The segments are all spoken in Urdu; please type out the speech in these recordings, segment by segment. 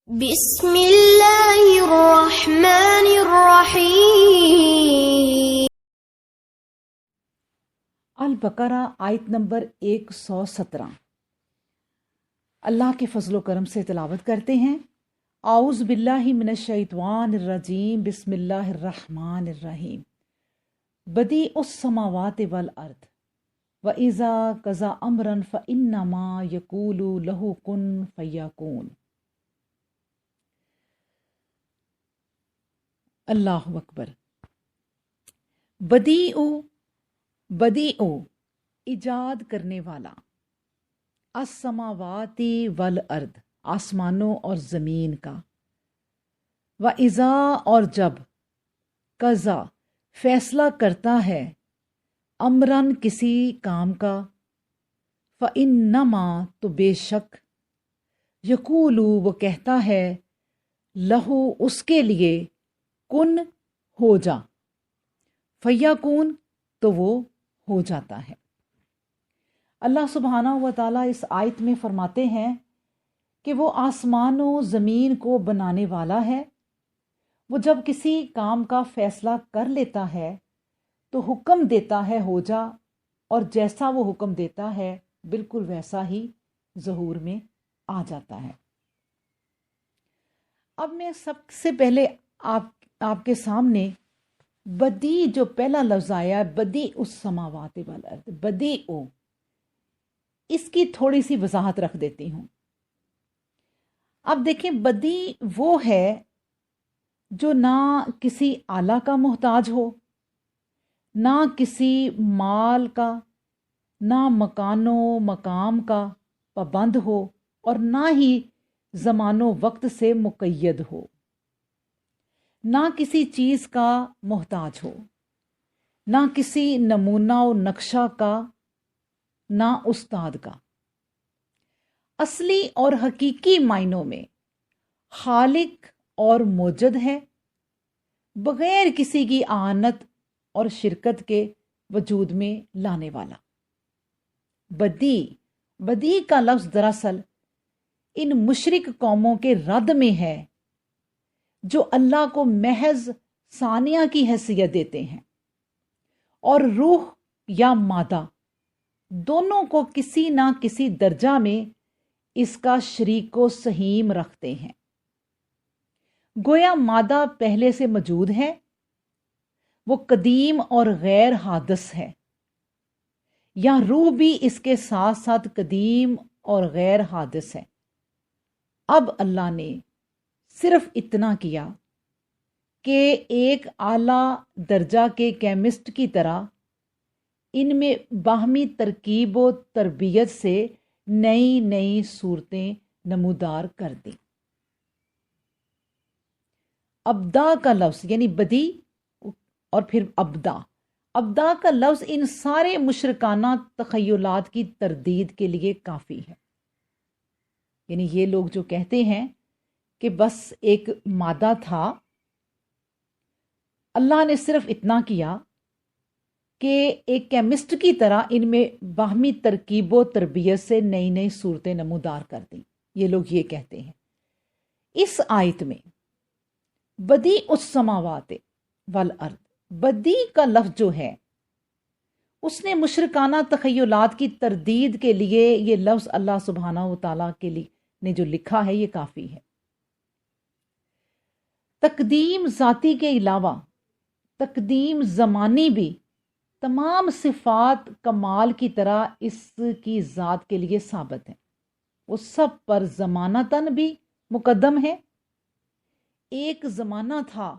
بسم اللہ الرحمن الرحیم۔ البقرہ آیت نمبر 117۔ اللہ کے فضل و کرم سے تلاوت کرتے ہیں۔ اعوذ باللہ من الشیطان الرجیم، بسم اللہ الرحمن الرحیم۔ بدیع السماوات والارض وَإِذَا قَضَىٰ أَمْرًا فَإِنَّمَا يَقُولُ لَهُ كُن فَيَكُونُ۔ اللہ اکبر۔ بدیع ایجاد کرنے والا، السماواتی والارض آسمانوں اور زمین کا، وَإِذَا اور جب، قضا فیصلہ کرتا ہے، امرن کسی کام کا، فَإِنَّمَا تو بے شک، یقول وہ کہتا ہے، لہو اس کے لیے، کن ہو جا، فیکون تو وہ ہو جاتا ہے۔ اللہ سبحانہ و تعالیٰ اس آیت میں فرماتے ہیں کہ وہ آسمان و زمین کو بنانے والا ہے۔ وہ جب کسی کام کا فیصلہ کر لیتا ہے تو حکم دیتا ہے ہو جا، اور جیسا وہ حکم دیتا ہے بالکل ویسا ہی ظہور میں آ جاتا ہے۔ اب میں سب سے پہلے آپ کے سامنے بدیع جو پہلا لفظ آیا، بدیع السماوات والارض، بدیع، اس کی تھوڑی سی وضاحت رکھ دیتی ہوں۔ اب دیکھیں، بدیع وہ ہے جو نہ کسی آلہ کا محتاج ہو، نہ کسی مال کا، نہ مکان و مقام کا پابند ہو، اور نہ ہی زمان و وقت سے مقید ہو، نہ کسی چیز کا محتاج ہو، نہ کسی نمونہ و نقشہ کا، نہ استاد کا۔ اصلی اور حقیقی معنوں میں خالق اور موجد ہے، بغیر کسی کی اعانت اور شرکت کے وجود میں لانے والا۔ بدیع کا لفظ دراصل ان مشرک قوموں کے رد میں ہے جو اللہ کو محض ثانیہ کی حیثیت دیتے ہیں اور روح یا مادہ دونوں کو کسی نہ کسی درجہ میں اس کا شریک و سہیم رکھتے ہیں۔ گویا مادہ پہلے سے موجود ہے، وہ قدیم اور غیر حادث ہے، یا روح بھی اس کے ساتھ ساتھ قدیم اور غیر حادث ہے۔ اب اللہ نے صرف اتنا کیا کہ ایک اعلیٰ درجہ کے کیمسٹ کی طرح ان میں باہمی ترکیب و تربیت سے نئی نئی صورتیں نمودار کر دیں۔ ابدا کا لفظ یعنی بدیع اور پھر ابدا کا لفظ ان سارے مشرکانہ تخیلات کی تردید کے لیے کافی ہے۔ یعنی یہ لوگ جو کہتے ہیں کہ بس ایک مادہ تھا، اللہ نے صرف اتنا کیا کہ ایک کیمسٹ کی طرح ان میں باہمی ترکیب و تربیت سے نئی نئی صورتیں نمودار کر دیں۔ یہ لوگ یہ کہتے ہیں۔ اس آیت میں بدیع السماوات والارض، بدیع کا لفظ جو ہے اس نے مشرکانہ تخیلات کی تردید کے لیے یہ لفظ اللہ سبحانہ و تعالیٰ کے لیے نے جو لکھا ہے یہ کافی ہے۔ تقدیم ذاتی کے علاوہ تقدیم زمانی بھی تمام صفات کمال کی طرح اس کی ذات کے لیے ثابت ہے۔ وہ سب پر زمانتاً بھی مقدم ہے۔ ایک زمانہ تھا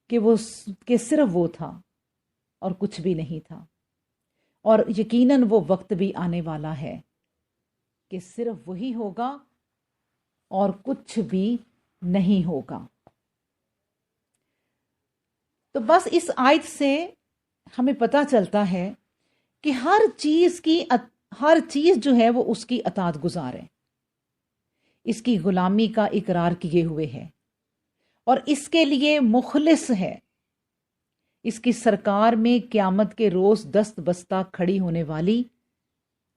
کہ صرف وہ تھا اور کچھ بھی نہیں تھا، اور یقیناً وہ وقت بھی آنے والا ہے کہ صرف وہی ہوگا اور کچھ بھی نہیں ہوگا۔ تو بس اس آیت سے ہمیں پتہ چلتا ہے کہ ہر چیز جو ہے وہ اس کی اطاعت گزار ہے، اس کی غلامی کا اقرار کیے ہوئے ہے اور اس کے لیے مخلص ہے۔ اس کی سرکار میں قیامت کے روز دست بستہ کھڑی ہونے والی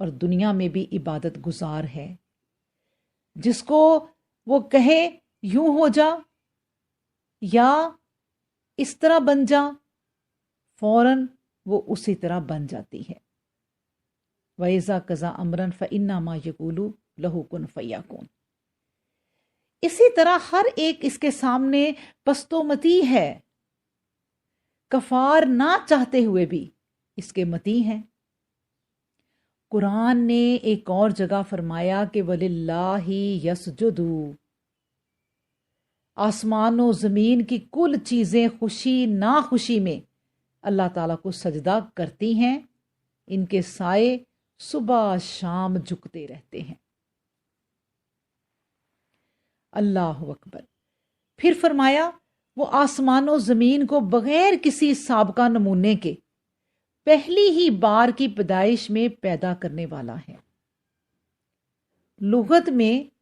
اور دنیا میں بھی عبادت گزار ہے، جس کو وہ کہے یوں ہو جا یا اس طرح بن جا، فوراً وہ اسی طرح بن جاتی ہے۔ وَإِذَا قَضَىٰ أَمْرًا فَإِنَّمَا يَقُولُ لَهُ كُن فَيَكُونُ۔ اسی طرح ہر ایک اس کے سامنے پست و مطیع ہے، کفار نہ چاہتے ہوئے بھی اس کے مطیع ہیں۔ قرآن نے ایک اور جگہ فرمایا کہ وَلِلَّهِ يَسْجُدُ، آسمان و زمین کی کل چیزیں خوشی ناخوشی میں اللہ تعالیٰ کو سجدہ کرتی ہیں، ان کے سائے صبح شام جھکتے رہتے ہیں۔ اللہ اکبر۔ پھر فرمایا وہ آسمان و زمین کو بغیر کسی سابقہ نمونے کے پہلی ہی بار کی پیدائش میں پیدا کرنے والا ہے۔ لغت میں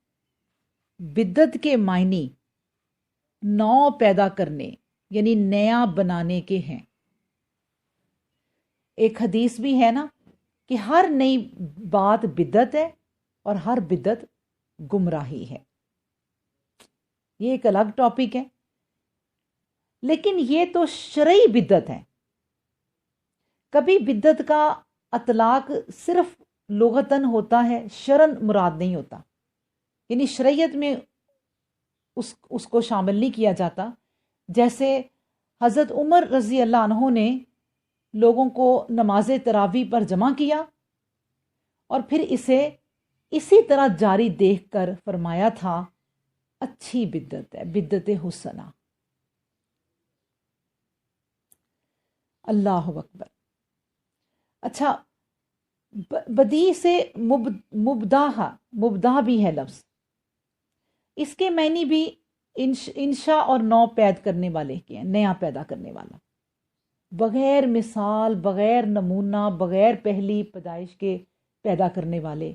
بدعت کے معنی نو پیدا کرنے یعنی نیا بنانے کے ہیں۔ ایک حدیث بھی ہے نا کہ ہر نئی بات بدعت ہے اور ہر بدعت گمراہی ہے۔ یہ ایک الگ ٹاپک ہے، لیکن یہ تو شرعی بدعت ہے۔ کبھی بدعت کا اطلاق صرف لغتاً ہوتا ہے، شرعاً مراد نہیں ہوتا، یعنی شریعت میں اس کو شامل نہیں کیا جاتا۔ جیسے حضرت عمر رضی اللہ عنہ نے لوگوں کو نماز تراویح پر جمع کیا اور پھر اسے اسی طرح جاری دیکھ کر فرمایا تھا اچھی بدعت ہے، بدعت حسنہ۔ اللہ اکبر۔ اچھا، بدی سے مبدع بھی ہے لفظ، اس کے معنی بھی انشاء اور نو پید کرنے والے کے ہیں، نیا پیدا کرنے والا، بغیر مثال، بغیر نمونہ، بغیر پہلی پیدائش کے پیدا کرنے والے۔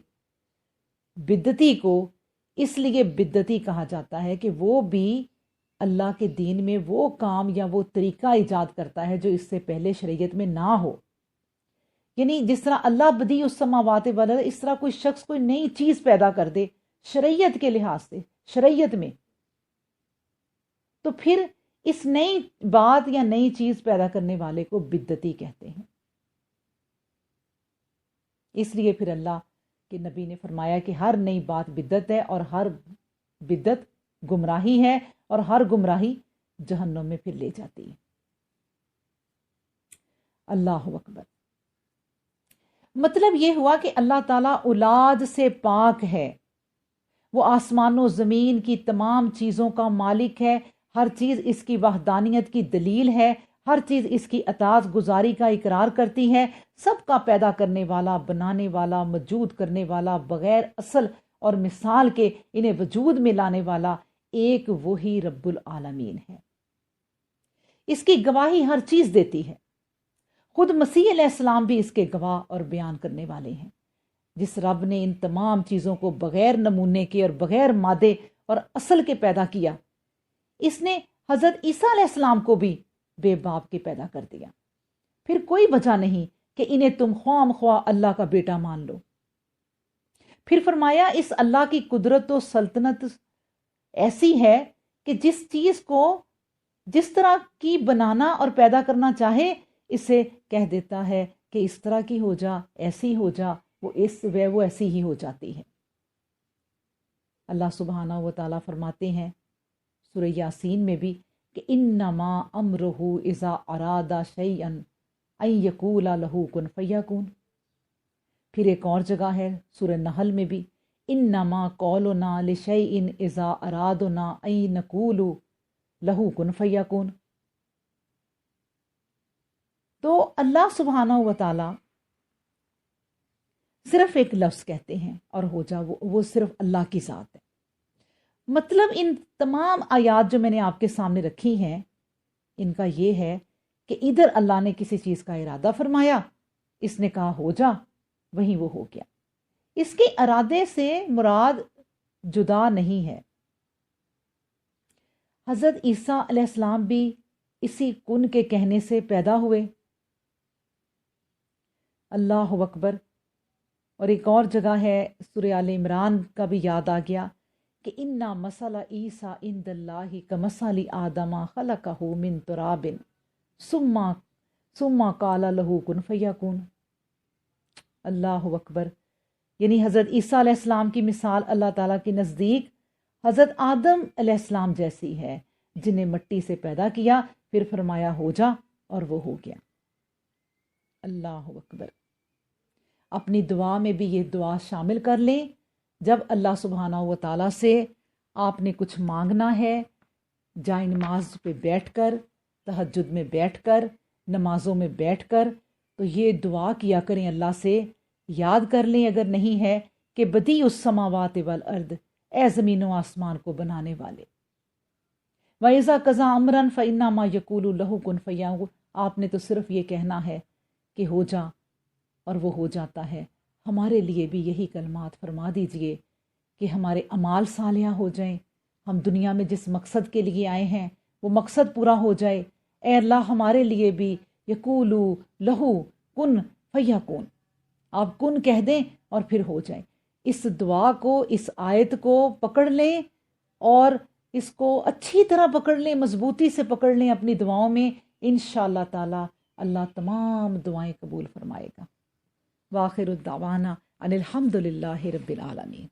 بدعتی کو اس لیے بدعتی کہا جاتا ہے کہ وہ بھی اللہ کے دین میں وہ کام یا وہ طریقہ ایجاد کرتا ہے جو اس سے پہلے شریعت میں نہ ہو۔ یعنی جس طرح اللہ بدیع السماوات والارض، اس طرح کوئی شخص کوئی نئی چیز پیدا کر دے شریعت کے لحاظ سے، شریعت میں، تو پھر اس نئی بات یا نئی چیز پیدا کرنے والے کو بدعتی کہتے ہیں۔ اس لیے پھر اللہ کے نبی نے فرمایا کہ ہر نئی بات بدعت ہے اور ہر بدعت گمراہی ہے اور ہر گمراہی جہنم میں پھر لے جاتی ہے۔ اللہ اکبر۔ مطلب یہ ہوا کہ اللہ تعالیٰ اولاد سے پاک ہے، وہ آسمان و زمین کی تمام چیزوں کا مالک ہے، ہر چیز اس کی وحدانیت کی دلیل ہے، ہر چیز اس کی اطاعت گزاری کا اقرار کرتی ہے، سب کا پیدا کرنے والا، بنانے والا، موجود کرنے والا، بغیر اصل اور مثال کے انہیں وجود میں لانے والا ایک وہی رب العالمین ہے۔ اس کی گواہی ہر چیز دیتی ہے، خود مسیح علیہ السلام بھی اس کے گواہ اور بیان کرنے والے ہیں۔ جس رب نے ان تمام چیزوں کو بغیر نمونے کے اور بغیر مادے اور اصل کے پیدا کیا، اس نے حضرت عیسیٰ علیہ السلام کو بھی بے باپ کے پیدا کر دیا۔ پھر کوئی وجہ نہیں کہ انہیں تم خواہ خواہ اللہ کا بیٹا مان لو۔ پھر فرمایا اس اللہ کی قدرت و سلطنت ایسی ہے کہ جس چیز کو جس طرح کی بنانا اور پیدا کرنا چاہے اسے کہہ دیتا ہے کہ اس طرح کی ہو جا، ایسی ہو جا، وہ ایسی ہی ہو جاتی ہے۔ اللہ سبحانہ و تعالیٰ فرماتے ہیں سورہ یاسین میں بھی کہ انما امرہ اذا اراد شیئا ان یقول لہ کن فیکون۔ پھر ایک اور جگہ ہے سورہ نحل میں بھی انما قولنا لشیئن اذا ارادنا ان نقول لہ کن فیکون۔ تو اللہ سبحانہ و تعالی صرف ایک لفظ کہتے ہیں اور ہو جا، وہ صرف اللہ کی ذات ہے۔ مطلب ان تمام آیات جو میں نے آپ کے سامنے رکھی ہیں، ان کا یہ ہے کہ ادھر اللہ نے کسی چیز کا ارادہ فرمایا، اس نے کہا ہو جا، وہیں وہ ہو گیا۔ اس کے ارادے سے مراد جدا نہیں ہے۔ حضرت عیسیٰ علیہ السلام بھی اسی کن کے کہنے سے پیدا ہوئے۔ اللہ اکبر۔ اور ایک اور جگہ ہے سورہ آل عمران کا بھی یاد آ گیا کہ انا مثل عیسیٰ عند اللہ کمثل آدم خلقہ من تراب ثم قال له کن فیکون۔ اللہ اکبر، یعنی حضرت عیسیٰ علیہ السلام کی مثال اللہ تعالیٰ کے نزدیک حضرت آدم علیہ السلام جیسی ہے، جنہیں مٹی سے پیدا کیا، پھر فرمایا ہو جا، اور وہ ہو گیا۔ اللہ اکبر۔ اپنی دعا میں بھی یہ دعا شامل کر لیں، جب اللہ سبحانہ و تعالیٰ سے آپ نے کچھ مانگنا ہے، جائے نماز پہ بیٹھ کر، تہجد میں بیٹھ کر، نمازوں میں بیٹھ کر، تو یہ دعا کیا کریں اللہ سے، یاد کر لیں اگر نہیں ہے کہ بدیع السماوات والارض، اے زمین و آسمان کو بنانے والے۔ وَإِذَا قَضَىٰ أَمْرًا فَإِنَّمَا يَقُولُ لَهُ كُن فَيَكُونُ، آپ نے تو صرف یہ کہنا ہے کہ ہو جا، اور وہ ہو جاتا ہے۔ ہمارے لیے بھی یہی کلمات فرما دیجئے کہ ہمارے اعمال صالحہ ہو جائیں، ہم دنیا میں جس مقصد کے لیے آئے ہیں وہ مقصد پورا ہو جائے۔ اے اللہ ہمارے لیے بھی یقولو لہو کن فیکون، آپ کن کہہ دیں اور پھر ہو جائیں۔ اس دعا کو، اس آیت کو پکڑ لیں اور اس کو اچھی طرح پکڑ لیں، مضبوطی سے پکڑ لیں اپنی دعاؤں میں، انشاءاللہ تعالی اللہ تمام دعائیں قبول فرمائے گا۔ وآخر الدعوانا ان الحمد للہ رب العالمین۔